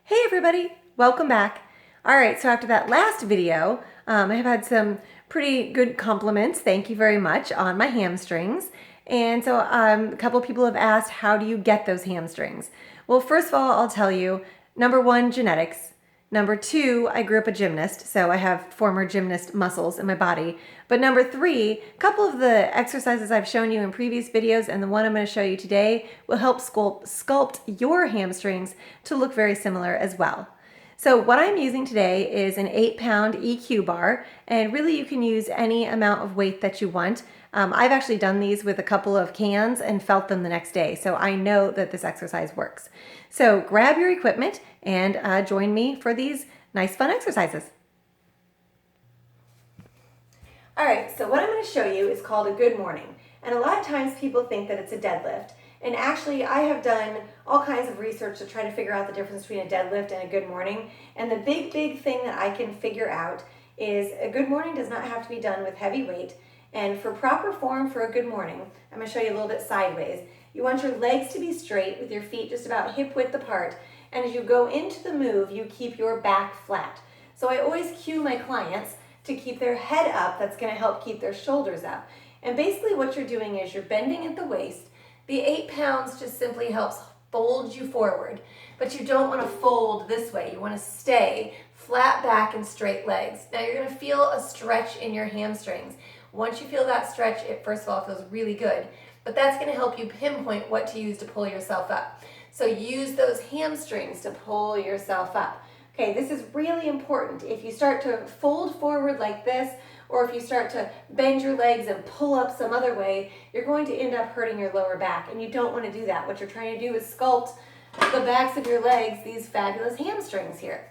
Hey everybody, welcome back. All right, so after that last video, I have had some pretty good compliments, thank you very much, on my hamstrings. And so a couple of people have asked, how do you get those hamstrings? Well, first of all, I'll tell you, number one, genetics. Number two, I grew up a gymnast, so I have former gymnast muscles in my body. But number three, a couple of the exercises I've shown you in previous videos and the one I'm going to show you today will help sculpt your hamstrings to look very similar as well. So what I'm using today is an 8-pound EQ bar, and really you can use any amount of weight that you want. I've actually done these with a couple of cans and felt them the next day, so I know that this exercise works. So grab your equipment and join me for these nice fun exercises. All right, so what I'm going to show you is called a good morning, and a lot of times people think that it's a deadlift. And actually, I have done all kinds of research to try to figure out the difference between a deadlift and a good morning. And the big thing that I can figure out is a good morning does not have to be done with heavy weight. And for proper form for a good morning, I'm going to show you a little bit sideways. You want your legs to be straight with your feet just about hip width apart. And as you go into the move, you keep your back flat. So I always cue my clients to keep their head up. That's going to help keep their shoulders up. And basically what you're doing is you're bending at the waist. The 8 pounds just simply helps fold you forward, but you don't want to fold this way. You want to stay flat back and straight legs. Now you're going to feel a stretch in your hamstrings. Once you feel that stretch, it first of all feels really good, but that's going to help you pinpoint what to use to pull yourself up. So use those hamstrings to pull yourself up. Okay, this is really important. If you start to fold forward like this, or if you start to bend your legs and pull up some other way, you're going to end up hurting your lower back, and you don't want to do that. What you're trying to do is sculpt the backs of your legs, these fabulous hamstrings here.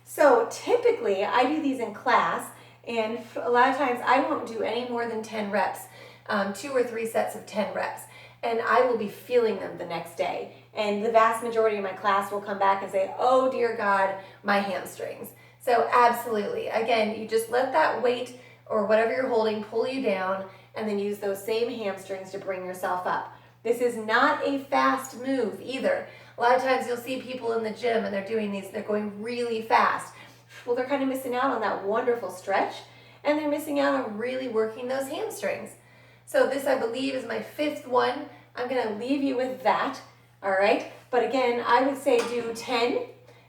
So typically, I do these in class, and a lot of times I won't do any more than 10 reps, 2 or 3 sets of 10 reps, and I will be feeling them the next day. And the vast majority of my class will come back and say, oh dear God, my hamstrings. So absolutely, again, you just let that weight or whatever you're holding pull you down, and then use those same hamstrings to bring yourself up. This is not a fast move either. A lot of times you'll see people in the gym and they're doing these, they're going really fast. Well, they're kind of missing out on that wonderful stretch, and they're missing out on really working those hamstrings. So this, I believe, is my 5th one. I'm gonna leave you with that, all right? But again, I would say do 10,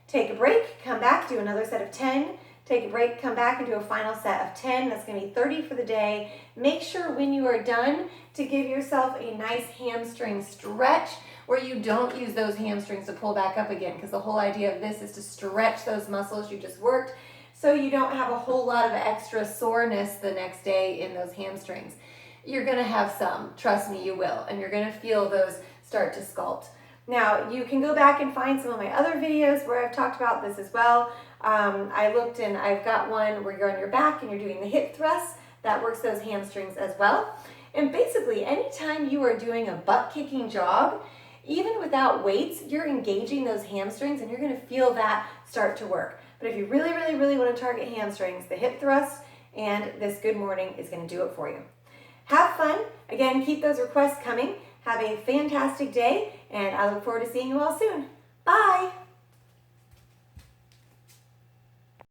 take a break, come back, do another set of 10, take a break, come back and do a final set of 10. That's going to be 30 for the day. Make sure when you are done to give yourself a nice hamstring stretch where you don't use those hamstrings to pull back up again, because the whole idea of this is to stretch those muscles you just worked so you don't have a whole lot of extra soreness the next day in those hamstrings. You're going to have some, trust me, you will, and you're going to feel those start to sculpt. Now, you can go back and find some of my other videos where I've talked about this as well. I looked and I've got one where you're on your back and you're doing the hip thrusts. That works those hamstrings as well. And basically, anytime you are doing a butt-kicking jog, even without weights, you're engaging those hamstrings and you're going to feel that start to work. But if you really want to target hamstrings, the hip thrust and this good morning is going to do it for you. Have fun. Again, keep those requests coming. Have a fantastic day, and I look forward to seeing you all soon. Bye!